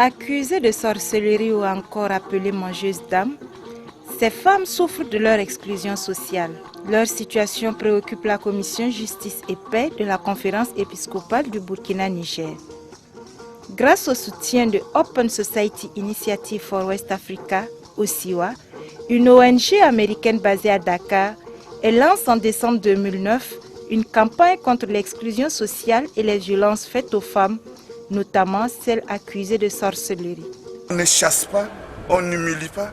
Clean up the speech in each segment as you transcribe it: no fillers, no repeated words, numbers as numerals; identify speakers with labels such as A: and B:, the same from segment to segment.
A: Accusées de sorcellerie ou encore appelées mangeuses d'âmes, ces femmes souffrent de leur exclusion sociale. Leur situation préoccupe la Commission Justice et Paix de la Conférence épiscopale du Burkina-Niger. Grâce au soutien de Open Society Initiative for West Africa, OSIWA, une ONG américaine basée à Dakar, elle lance en décembre 2009 une campagne contre l'exclusion sociale et les violences faites aux femmes, notamment celles accusées de sorcellerie.
B: On ne chasse pas, on n'humilie pas,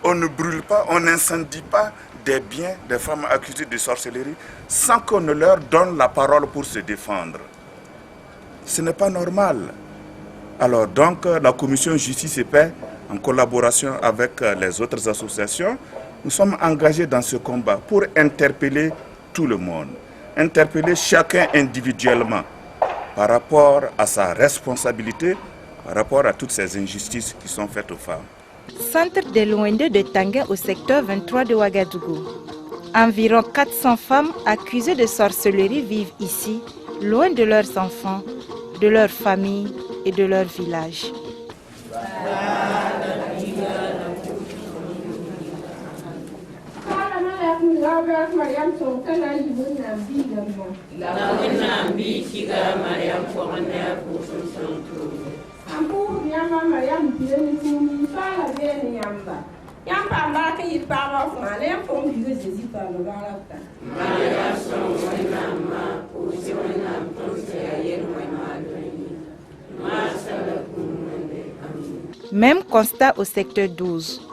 B: on ne brûle pas, on n'incendie pas des biens des femmes accusées de sorcellerie sans qu'on ne leur donne la parole pour se défendre. Ce n'est pas normal. Alors donc la Commission Justice et Paix, en collaboration avec les autres associations, nous sommes engagés dans ce combat pour interpeller tout le monde, interpeller chacun individuellement par rapport à sa responsabilité, par rapport à toutes ces injustices qui sont faites aux femmes.
A: Centre de l'OND de Tanguin au secteur 23 de Ouagadougou. Environ 400 femmes accusées de sorcellerie vivent ici, loin de leurs enfants, de leurs familles et de leur village. Même constat au secteur 12.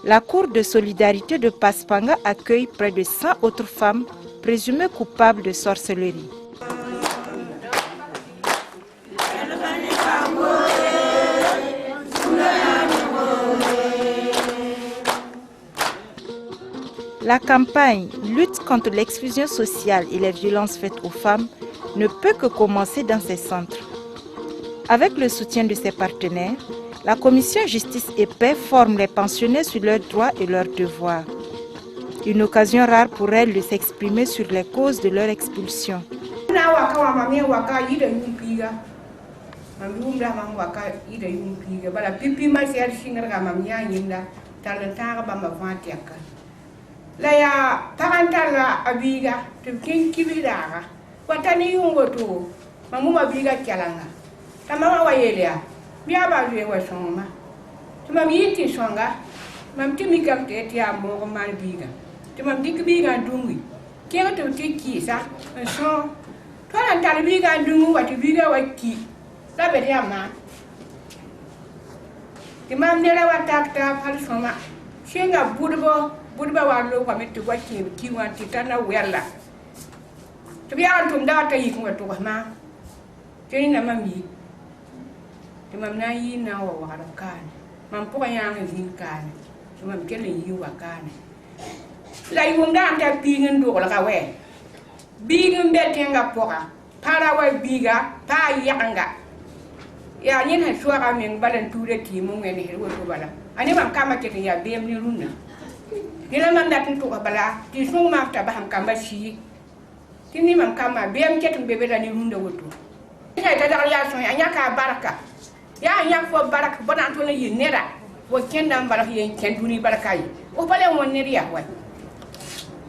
A: La Cour de solidarité de Paspanga accueille près de 100 autres femmes présumées coupables de sorcellerie. La campagne Lutte contre l'exclusion sociale et les violences faites aux femmes ne peut que commencer dans ces centres. Avec le soutien de ses partenaires, la Commission Justice et Paix forme les pensionnés sur leurs droits et leurs devoirs. Une occasion rare pour elles de s'exprimer sur les causes de leur expulsion.
C: Biya ba duwe wa songa tuma mi yiti songa mam timi kam te ti amo mal biga tuma dik biga dungi kero to ti ki sa so to an tal biga dungu wa ti biga wa ki la be ya ma timam ne la wa tak ta fal soma shenga budbo wa lo kwa metu wa ki wa ti tana wella to biya tum da ta yi ko to ma tini na mami Mam na yi na wa kan mam po yang hin kan mam kele yi wa kan la yi nda anta pingen do la ka we bigin be tenga poka para wa biga pa yanga ya nyin ha suwa ka men balan ture ti mo ngene he wo to bala ani mam kama ke ya bem ni runna dina mam da tun to bala ti so ma ta ba ham kamba shi tini mam kama bem ke tun be be da ni runda woto ina ta da ya so ya nya ka baraka ya nya fo barak bonan to le yinera wo kenda barak yen kenduni barakai o pale won neria wa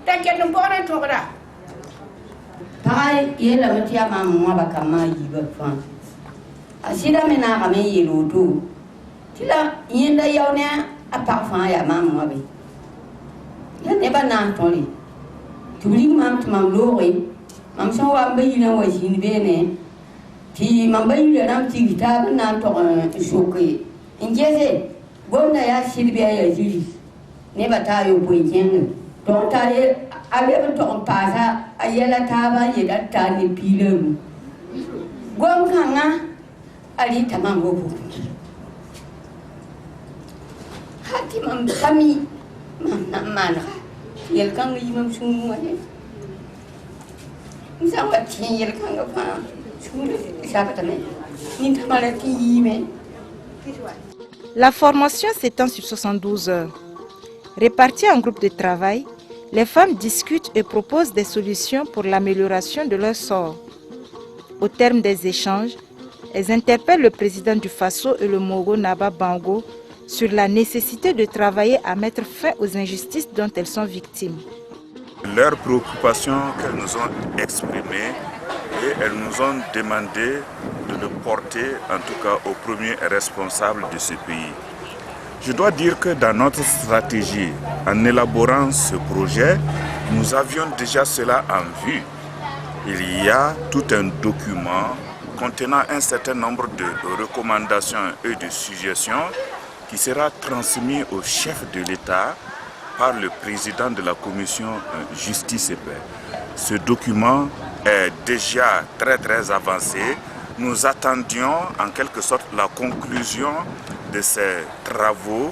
C: ta kendum bona to gara
D: pai yela matia mamma bakama yiba fa asida mena ga me yiludu tila yenda yawne aparfan ya mamma be ya ne bana to li tuli mam lori mam so wa be yina wa jin bene ti mambayi da nam ti ta na to shoke injeze gonna ya shirbiya ya jiri ne ba ta yo boyen to ta ye ale to pasa ayela ta ba ye da ta ni pilen gon kanga ali tamam go hati mam kami mana yel kan yi mam sunu ma ne sa wa tin yel kan ga fa sunu sa ka tane ni ta mala ti yi me.
A: La formation s'étend sur 72 heures. Réparties en groupes de travail, les femmes discutent et proposent des solutions pour l'amélioration de leur sort. Au terme des échanges, elles interpellent le président du FASO et le Mogo Naba Bango sur la nécessité de travailler à mettre fin aux injustices dont elles sont victimes.
B: Leurs préoccupations qu'elles nous ont exprimées et elles nous ont demandé de le porter en tout cas aux premiers responsables de ce pays. Je dois dire que dans notre stratégie, en élaborant ce projet, nous avions déjà cela en vue. Il y a tout un document contenant un certain nombre de recommandations et de suggestions qui sera transmis au chef de l'État par le président de la commission Justice et Paix. Ce document est déjà très avancé. Nous attendions en quelque sorte la conclusion de ces travaux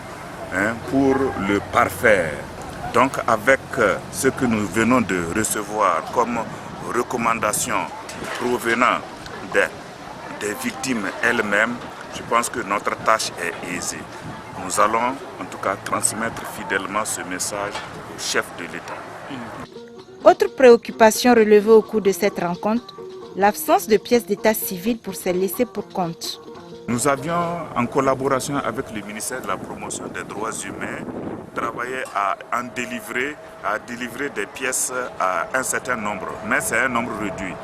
B: pour le parfaire. Donc avec ce que nous venons de recevoir comme recommandations provenant des victimes elles-mêmes, je pense que notre tâche est aisée. Nous allons en tout cas transmettre fidèlement ce message au chef de l'État.
A: Autre préoccupation relevée au cours de cette rencontre, l'absence de pièces d'état civil pour ces laissés pour compte.
B: Nous avions, en collaboration avec le ministère de la Promotion des droits humains, travaillé à délivrer des pièces à un certain nombre, mais c'est un nombre réduit.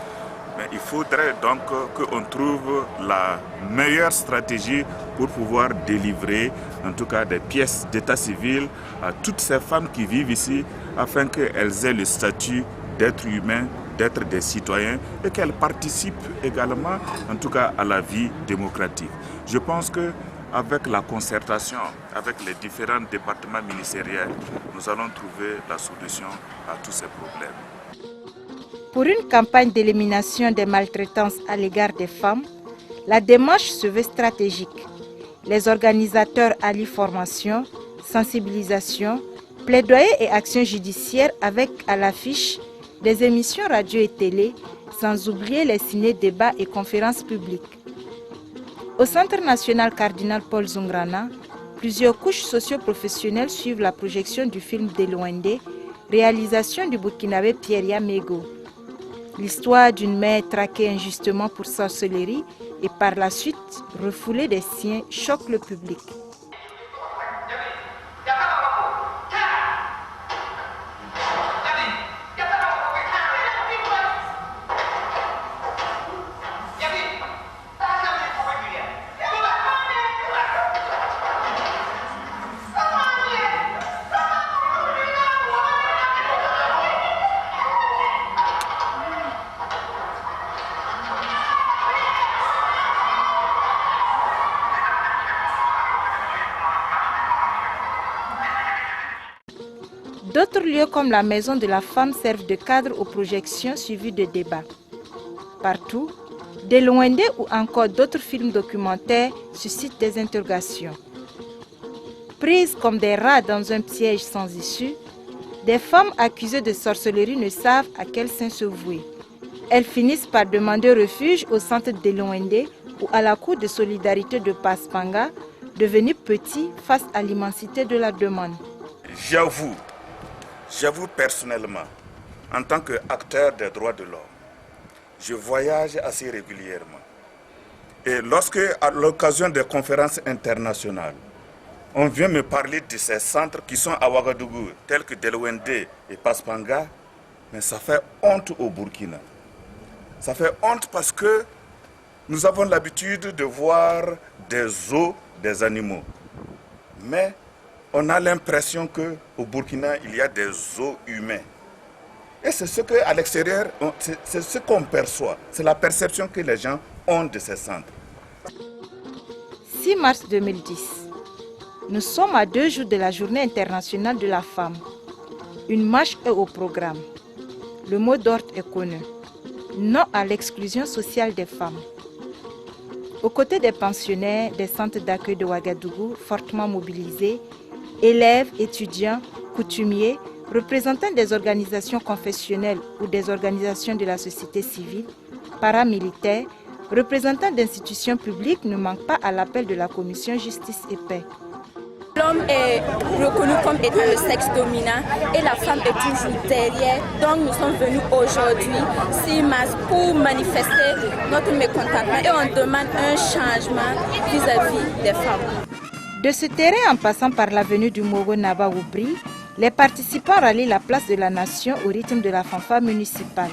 B: Mais il faudrait donc qu'on trouve la meilleure stratégie pour pouvoir délivrer en tout cas des pièces d'état civil à toutes ces femmes qui vivent ici afin qu'elles aient le statut d'être humains, d'être des citoyens et qu'elles participent également en tout cas à la vie démocratique. Je pense qu'avec la concertation avec les différents départements ministériels, nous allons trouver la solution à tous ces problèmes.
A: Pour une campagne d'élimination des maltraitances à l'égard des femmes, la démarche se veut stratégique. Les organisateurs allient formation, sensibilisation, plaidoyer et action judiciaire avec à l'affiche des émissions radio et télé, sans oublier les ciné-débats et conférences publiques. Au Centre national Cardinal Paul Zungrana, plusieurs couches socio-professionnelles suivent la projection du film Deloende, réalisation du Burkinabé Pierre Yamego. L'histoire d'une mère traquée injustement pour sorcellerie et par la suite refoulée des siens choque le public. D'autres lieux comme la Maison de la Femme servent de cadre aux projections suivies de débats. Partout, Deloende ou encore d'autres films documentaires suscitent des interrogations. Prises comme des rats dans un piège sans issue, des femmes accusées de sorcellerie ne savent à quel saint se vouer. Elles finissent par demander refuge au centre Deloende ou à la cour de solidarité de Paspanga, devenu petit face à l'immensité de la demande.
B: J'avoue personnellement, en tant qu'acteur des droits de l'homme, je voyage assez régulièrement. Et lorsque, à l'occasion des conférences internationales, on vient me parler de ces centres qui sont à Ouagadougou, tels que Deloende et Paspanga, mais ça fait honte au Burkina. Ça fait honte parce que nous avons l'habitude de voir des os des animaux. Mais on a l'impression qu'au Burkina, il y a des os humains. Et c'est ce qu'à l'extérieur, c'est ce qu'on perçoit. C'est la perception que les gens ont de ces centres.
A: 6 mars 2010. Nous sommes à 2 jours de la Journée internationale de la femme. Une marche est au programme. Le mot d'ordre est connu. Non à l'exclusion sociale des femmes. Aux côtés des pensionnaires des centres d'accueil de Ouagadougou, fortement mobilisés, élèves, étudiants, coutumiers, représentants des organisations confessionnelles ou des organisations de la société civile, paramilitaires, représentants d'institutions publiques ne manquent pas à l'appel de la Commission Justice et Paix.
E: L'homme est reconnu comme étant le sexe dominant et la femme est toujours derrière. Donc nous sommes venus aujourd'hui, 6 mars, pour manifester notre mécontentement et on demande un changement vis-à-vis des femmes.
A: De ce terrain en passant par l'avenue du Mogo Naba Oubri, les participants rallient la place de la Nation au rythme de la fanfare municipale.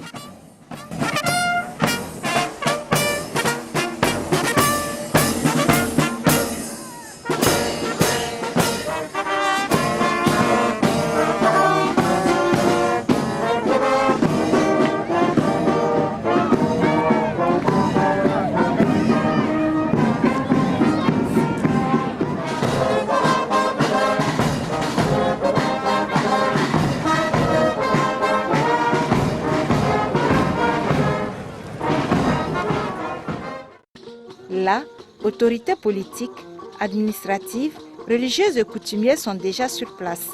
A: Là, autorités politiques, administratives, religieuses et coutumières sont déjà sur place.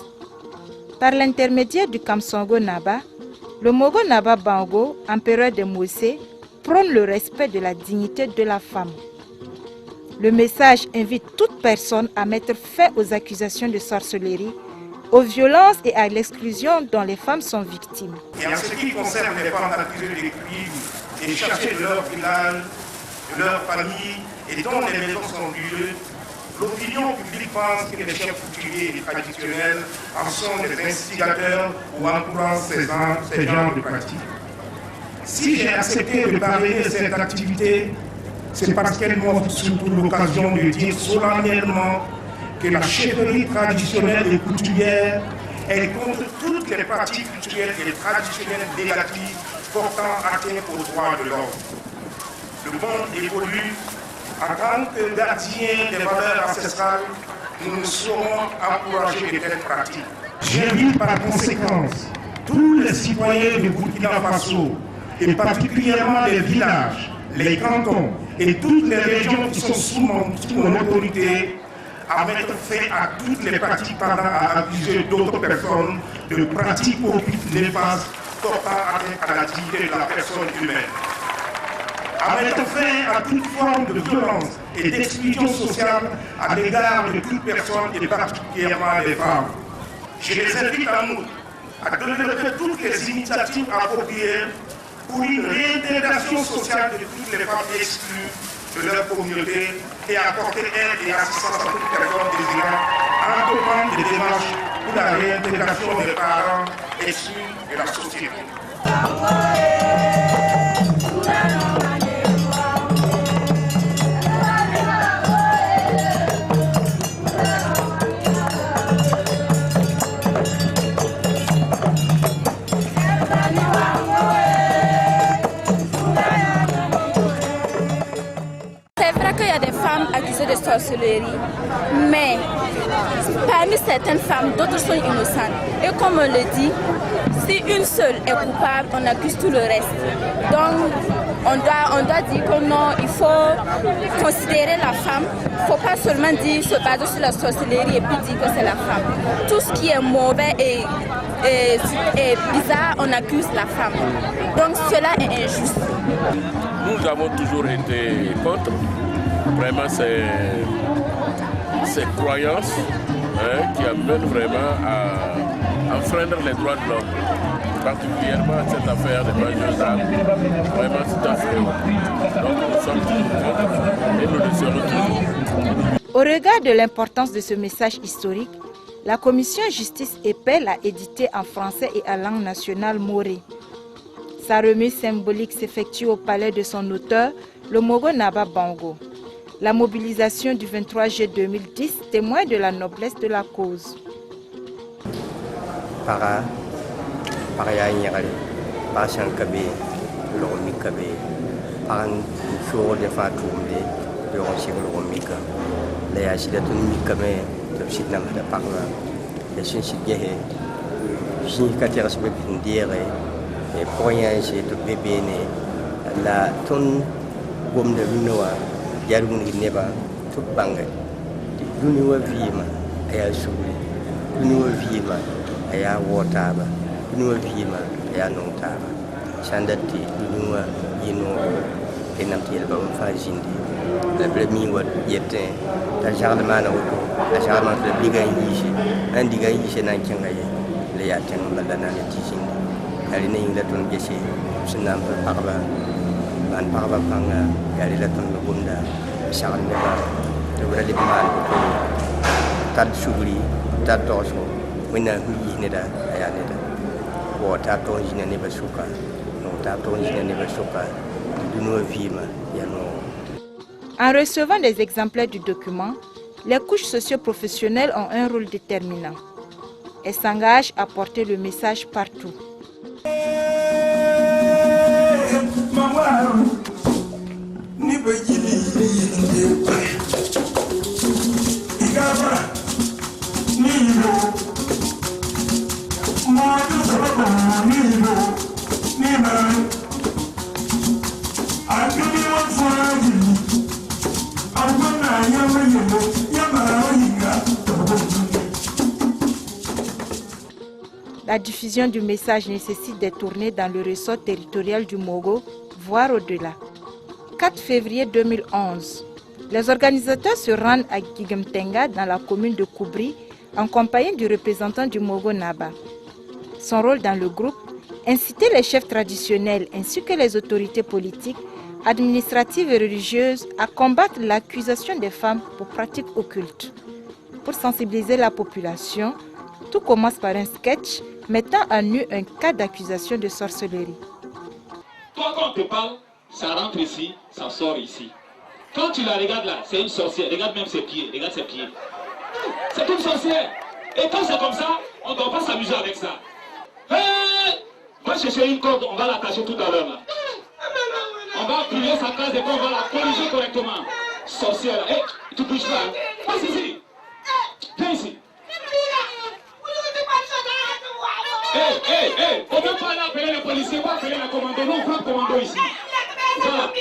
A: Par l'intermédiaire du Kamsongo Naba, le Mogo Naba Bango, empereur de Mosé, prône le respect de la dignité de la femme. Le message invite toute personne à mettre fin aux accusations de sorcellerie, aux violences et à l'exclusion dont les femmes sont victimes.
F: Et en ce qui concerne les femmes accusées de crimes et cherchées de leur village, de leur famille et dont les maisons sont brûlées, l'opinion publique pense que les chefs coutumiers et traditionnels en sont des instigateurs ou encouragent ces genres de pratiques. Si j'ai accepté de parler de cette activité, c'est parce qu'elle m'offre surtout l'occasion de dire solennellement que la chefferie traditionnelle et coutumière est contre toutes les pratiques culturelles et traditionnelles négatives portant atteinte aux droits de l'homme. Le monde évolue. En tant que gardien des valeurs ancestrales, nous ne saurons encourager de telles pratiques. J'invite par conséquent tous les citoyens de Burkina Faso, et particulièrement les villages, les cantons et toutes les régions qui sont sous mon autorité, à mettre fin à toutes les pratiques tendant à accuser d'autres personnes de pratiques occultes néfastes portant atteinte à la dignité de la personne humaine. À mettre fin à toute forme de violence et d'exclusion sociale à l'égard de toute personne et particulièrement des femmes. Je les invite à nous à développer toutes les initiatives appropriées pour une réintégration sociale de toutes les femmes exclues de leur communauté et apporter aide et assistance à toute personne désirant entreprendre des démarches pour la réintégration des parents exclus de la société.
E: Accusées de sorcellerie, mais parmi certaines femmes, d'autres sont innocentes. Et comme on le dit, si une seule est coupable, on accuse tout le reste. Donc, on doit dire que non, il faut considérer la femme. Il ne faut pas seulement dire se baser sur la sorcellerie et puis dire que c'est la femme. Tout ce qui est mauvais et bizarre, on accuse la femme. Donc, cela est injuste.
G: Nous avons toujours été contre. Vraiment, ces croyances qui amènent vraiment à enfreindre les droits de l'homme. Particulièrement cette affaire de banlieues d'âme. Vraiment, c'est affreux. Donc nous sommes toujours contre et nous le serons toujours.
A: Au regard de l'importance de ce message historique, la Commission Justice et Paix l'a édité en français et en langue nationale morée. Sa remise symbolique s'effectue au palais de son auteur, le Mogo Naba Bango. La mobilisation du 23 juillet 2010 témoigne de la noblesse de la cause.
H: Para ya nyagale pa shan kabe lo mi kabe pan so de fatumbe yo shi lo mi ka le ya shi da tun mi kame to shi na da parla de shin shi gehe shi ka tira so be ndire e poya shi to bebe ne la tun gom de noa yarun neba to banga duni wa vima aya suri Nous vivons, il y a Wataba, nous vivons, il y a Nontaba. Chandati, nous et Namtil Fajindi. Le premier word yétait, la Charlemagne auto, la Charlemagne de Bigaïchi, un Digaïchi Nankangaye, les Yatin Badana de Tijindi. Elle est née de ton Gessi, Senam Parva, Van Parva Panga, Yalilaton Bunda, Charlemagne, le Vrediman, Tad Sugri, Tad Dorso, Winner Hui Neda, Ayaneda, or Tato Jina Nebasuka, no Tato Jina Nebasuka, du Nouveau Vima, Yano.
A: En recevant des exemplaires du document, les couches socio-professionnelles ont un rôle déterminant. Elles s'engagent à porter le message partout. La diffusion du message nécessite des tournées dans le ressort territorial du Mogo, voire au-delà. 4 février 2011, les organisateurs se rendent à Gigemtenga dans la commune de Koubri en compagnie du représentant du Mogo Naba. Son rôle dans le groupe, inciter les chefs traditionnels ainsi que les autorités politiques, administratives et religieuses à combattre l'accusation des femmes pour pratiques occultes. Pour sensibiliser la population, tout commence par un sketch mettant à nu un cas d'accusation de sorcellerie.
I: Toi, quand on te parle, ça rentre ici, ça sort ici. Quand tu la regardes là, c'est une sorcière. Regarde même ses pieds, regarde ses pieds. C'est une sorcière. Et quand c'est comme ça, on ne doit pas s'amuser avec ça. Hey, va chercher une corde, on va l'attacher tout à l'heure là. On va plier sa case et puis on va la corriger correctement. Sorcière, hé, tu bouges pas. Passe ici. Viens ici. Hé, on ne peut pas aller appeler les policiers, on va appeler le commando. Nous, on prend le commando ici. Voilà.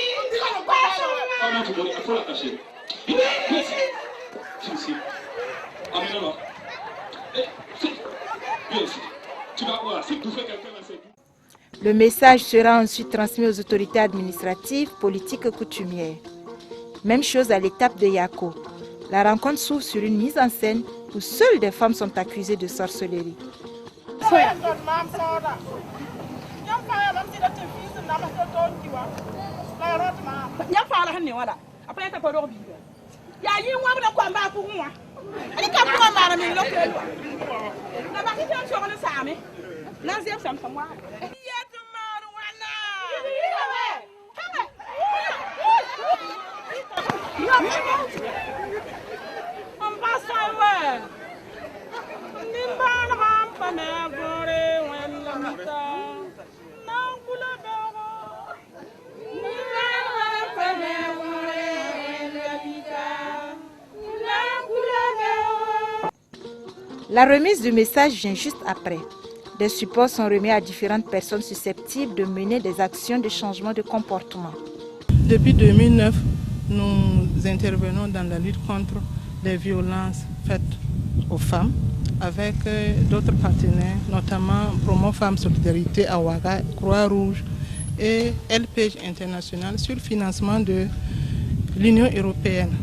I: Oh non, tu peux, il faut la cacher. Viens ici. Viens ici. Amène-la. Viens ici. Tu vas voir, si tu fais quelqu'un là, c'est tout.
A: Le message sera ensuite transmis aux autorités administratives, politiques et coutumières. Même chose à l'étape de Yako. La rencontre s'ouvre sur une mise en scène où seules des femmes sont accusées de sorcellerie. La remise du message vient juste après. Des supports sont remis à différentes personnes susceptibles de mener des actions de changement de comportement.
J: Depuis 2009, nous intervenons dans la lutte contre les violences faites aux femmes avec d'autres partenaires, notamment Promo Femmes Solidarité à Ouaga, Croix-Rouge et LPG International sur le financement de l'Union européenne.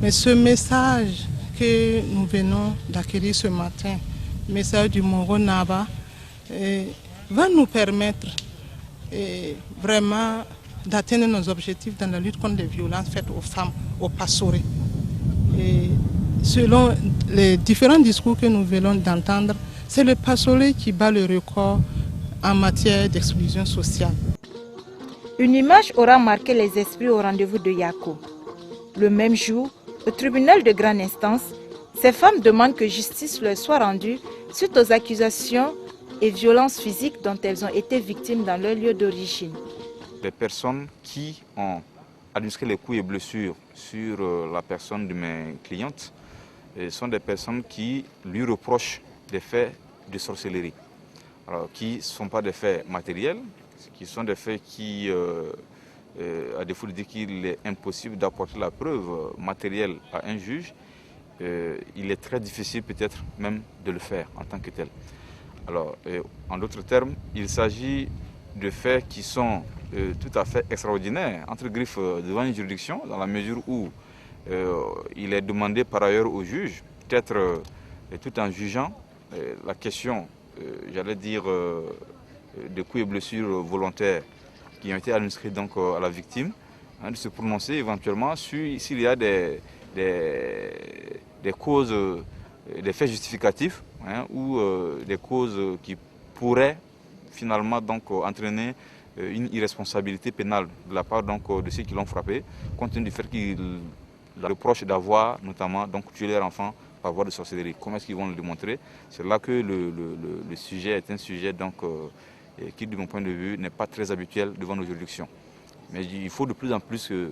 J: Mais ce message que nous venons d'acquérir ce matin, le message du Mogo Naba, va nous permettre vraiment d'atteindre nos objectifs dans la lutte contre les violences faites aux femmes, aux pastorés. Et selon les différents discours que nous venons d'entendre, c'est le pastoré qui bat le record en matière d'exclusion sociale.
A: Une image aura marqué les esprits au rendez-vous de Yako. Le même jour, au tribunal de grande instance, ces femmes demandent que justice leur soit rendue suite aux accusations et violences physiques dont elles ont été victimes dans leur lieu d'origine.
K: Les personnes qui ont administré les coups et blessures sur la personne de mes clientes sont des personnes qui lui reprochent des faits de sorcellerie, alors, qui ne sont pas des faits matériels, qui sont des faits qui, à défaut de dire qu'il est impossible d'apporter la preuve matérielle à un juge, il est très difficile peut-être même de le faire en tant que tel. Alors, en d'autres termes, il s'agit de faits qui sont tout à fait extraordinaires, entre griffes, devant une juridiction, dans la mesure où il est demandé par ailleurs au juge, peut-être tout en jugeant la question, j'allais dire, de coups et blessures volontaires qui ont été administrés donc à la victime, de se prononcer éventuellement s'il y a des causes, des faits justificatifs ou des causes qui pourraient finalement donc entraîner une irresponsabilité pénale de la part donc de ceux qui l'ont frappé, compte tenu du fait qu'ils reprochent d'avoir notamment donc tué leur enfant par voie de sorcellerie. Comment est-ce qu'ils vont le démontrer? C'est là que le sujet est un sujet donc qui, de mon point de vue, n'est pas très habituel devant nos juridictions. Mais il faut de plus en plus que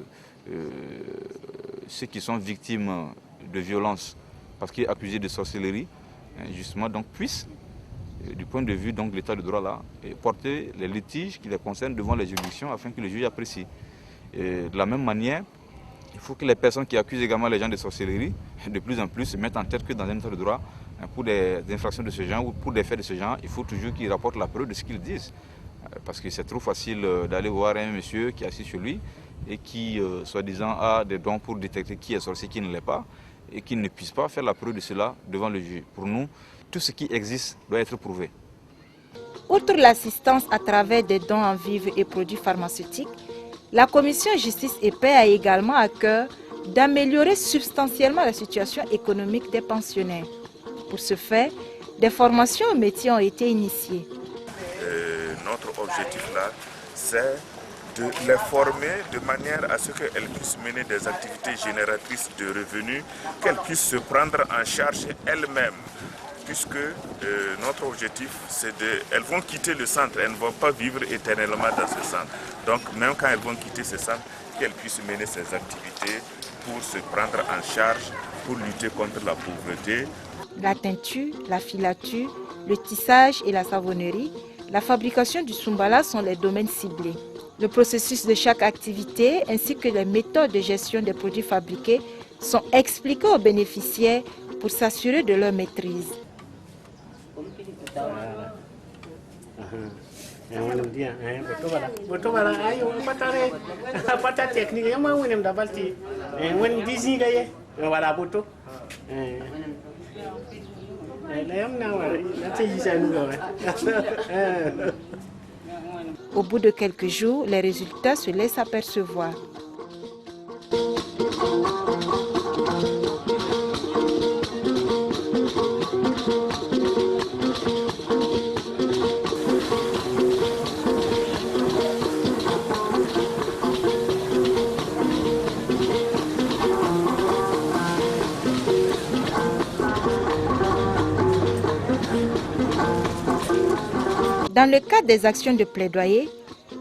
K: ceux qui sont victimes de violences, parce qu'ils sont accusés de sorcellerie, justement, donc puissent, du point de vue donc, de l'état de droit là, porter les litiges qui les concernent devant les juridictions afin que le juge apprécie. Et de la même manière, il faut que les personnes qui accusent également les gens de sorcellerie, de plus en plus, se mettent en tête que dans un état de droit, pour des infractions de ce genre ou pour des faits de ce genre, il faut toujours qu'ils rapportent la preuve de ce qu'ils disent. Parce que c'est trop facile d'aller voir un monsieur qui est assis chez lui et qui, soi-disant, a des dons pour détecter qui est sorcier, qui ne l'est pas, et qui ne puisse pas faire la preuve de cela devant le juge. Pour nous, tout ce qui existe doit être prouvé.
A: Outre l'assistance à travers des dons en vivres et produits pharmaceutiques, la Commission Justice et Paix a également à cœur d'améliorer substantiellement la situation économique des pensionnaires. Pour ce faire, des formations aux métiers ont été initiées.
B: Notre objectif là, c'est de les former de manière à ce qu'elles puissent mener des activités génératrices de revenus, qu'elles puissent se prendre en charge elles-mêmes. Puisque notre objectif, c'est elles vont quitter le centre, elles ne vont pas vivre éternellement dans ce centre. Donc même quand elles vont quitter ce centre, qu'elles puissent mener ces activités pour se prendre en charge, pour lutter contre la pauvreté.
A: La teinture, la filature, le tissage et la savonnerie, la fabrication du Soumbala sont les domaines ciblés. Le processus de chaque activité ainsi que les méthodes de gestion des produits fabriqués sont expliqués aux bénéficiaires pour s'assurer de leur maîtrise. Au bout de quelques jours, les résultats se laissent apercevoir. Dans le cadre des actions de plaidoyer,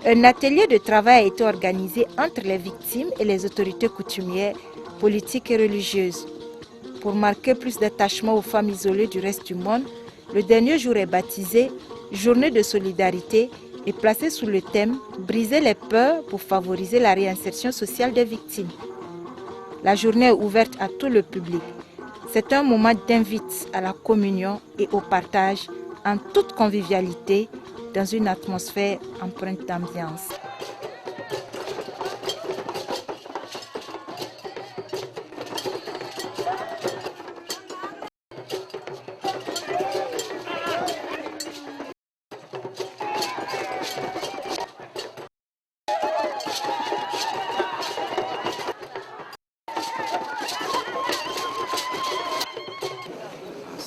A: un atelier de travail a été organisé entre les victimes et les autorités coutumières, politiques et religieuses. Pour marquer plus d'attachement aux femmes isolées du reste du monde, le dernier jour est baptisé « Journée de solidarité » et placé sous le thème « Briser les peurs pour favoriser la réinsertion sociale des victimes ». La journée est ouverte à tout le public. C'est un moment d'invite à la communion et au partage en toute convivialité, dans une atmosphère empreinte d'ambiance.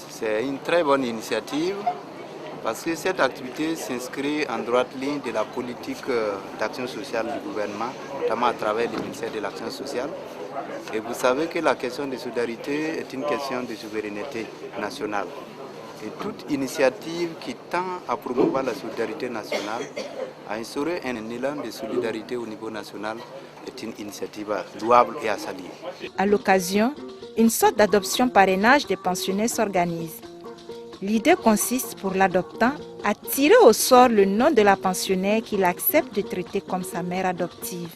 L: C'est une très bonne initiative parce que cette activité s'inscrit en droite ligne de la politique d'action sociale du gouvernement, notamment à travers le ministère de l'Action sociale. Et vous savez que la question de solidarité est une question de souveraineté nationale. Et toute initiative qui tend à promouvoir la solidarité nationale, à instaurer un élan de solidarité au niveau national, est une initiative louable et à saluer.
A: À l'occasion, une sorte d'adoption parrainage des pensionnaires s'organise. L'idée consiste pour l'adoptant à tirer au sort le nom de la pensionnaire qu'il accepte de traiter comme sa mère adoptive.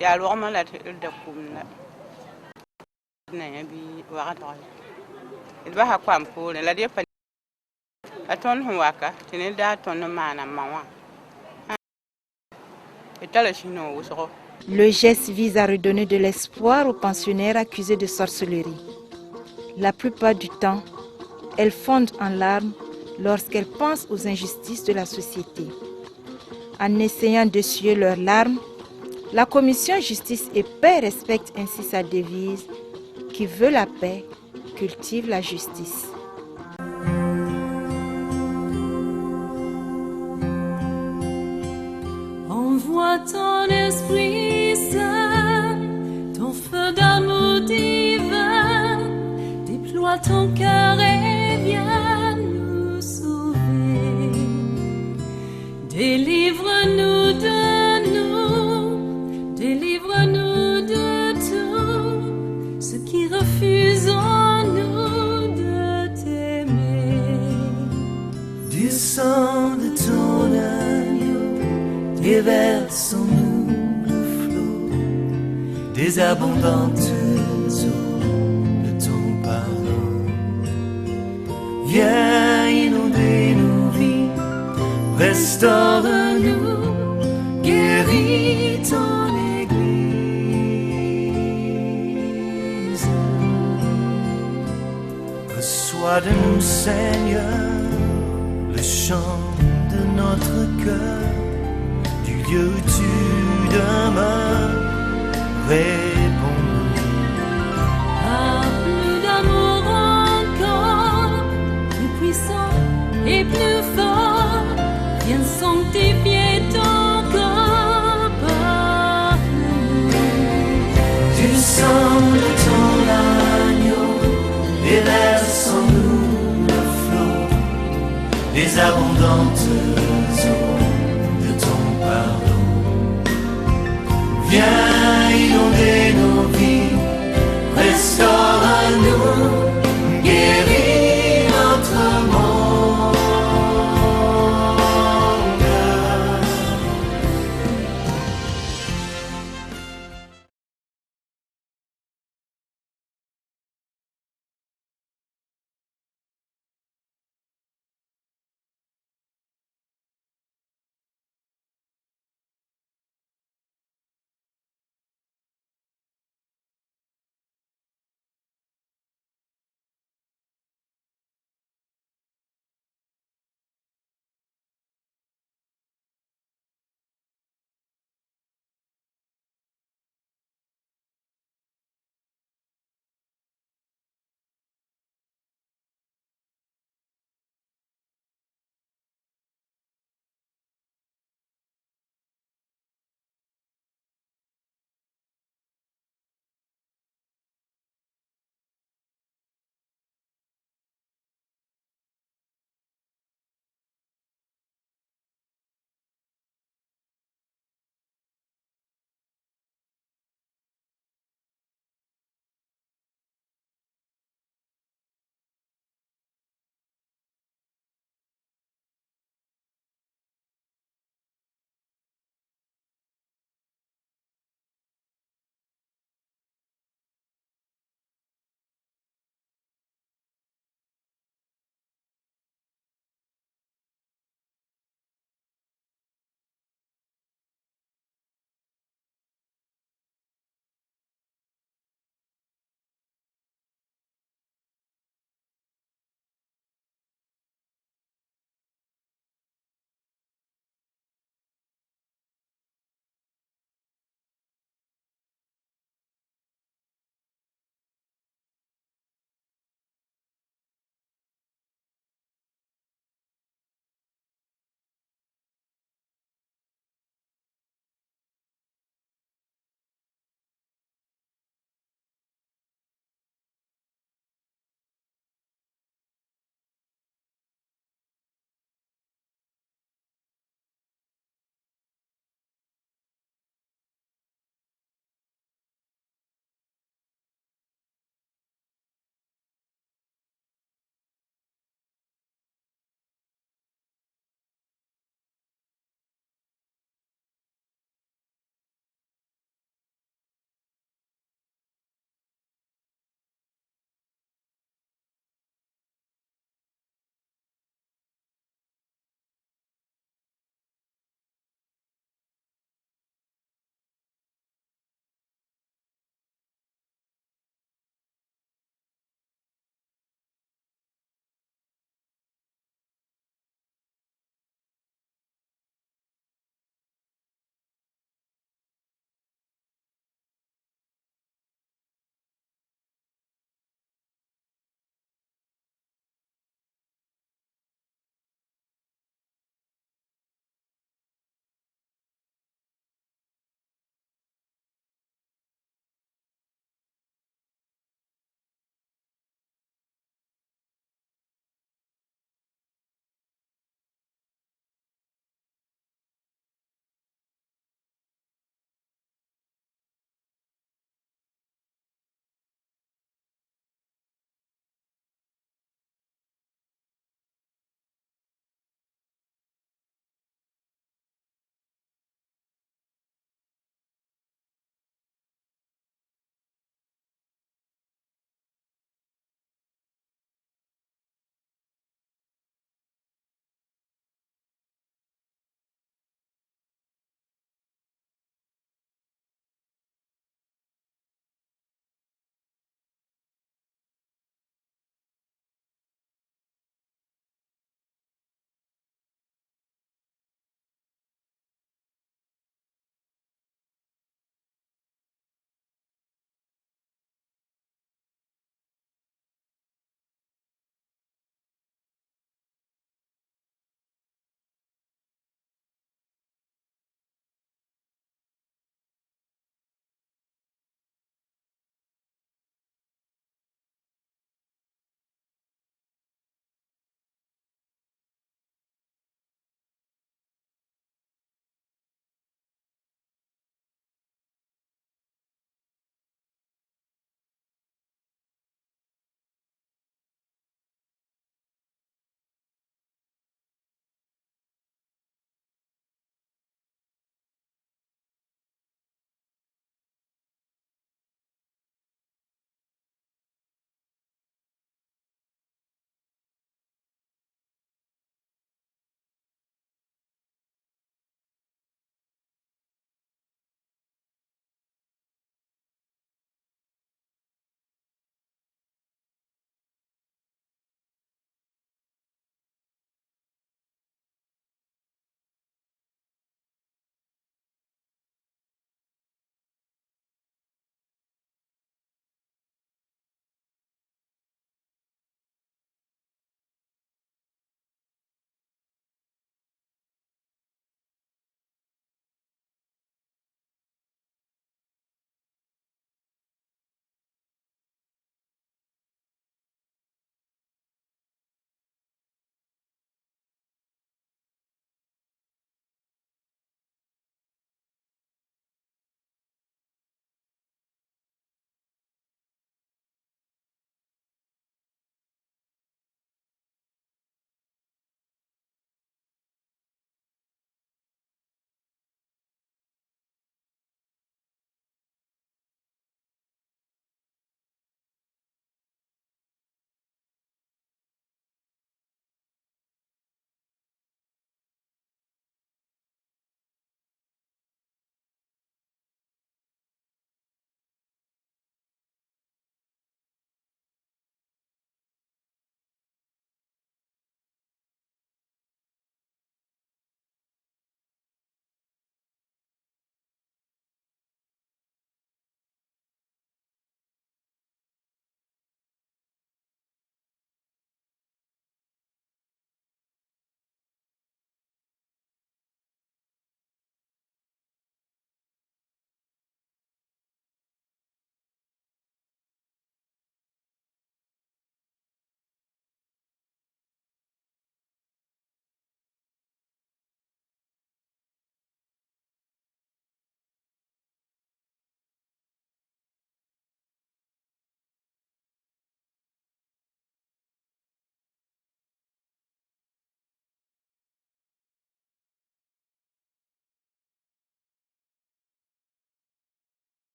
M: ya lorma la da kumna na ya bi wa ta il ba ha kwam ko la dia pa aton hu waka tini da ton mana mawa etala chino wo.
A: Le geste vise à redonner de l'espoir aux pensionnaires accusés de sorcellerie. La plupart du temps, elles fondent en larmes lorsqu'elles pensent aux injustices de la société. En essayant d'essuyer leurs larmes, la commission Justice et Paix respecte ainsi sa devise qui veut la paix, cultive la justice.
N: Envoie ton esprit saint, ton feu d'amour divin, déploie ton cœur et viens nous sauver. Délivre-nous de tout ce qui refuse en nous de t'aimer.
O: Du sang de ton agneau, déversons-nous le flot des abondantes eaux de ton pardon. Viens inonder nos vies, restaure-nous, guéris ton Église. Reçois de nous, Seigneur, le chant de notre cœur, du lieu où tu demeures, réponds-nous.
N: Plus d'amour encore, plus puissant et plus fort, viens sanctifier ton corps par nous.
O: Du sang de ton agneau, déverse en nous le flot des abondantes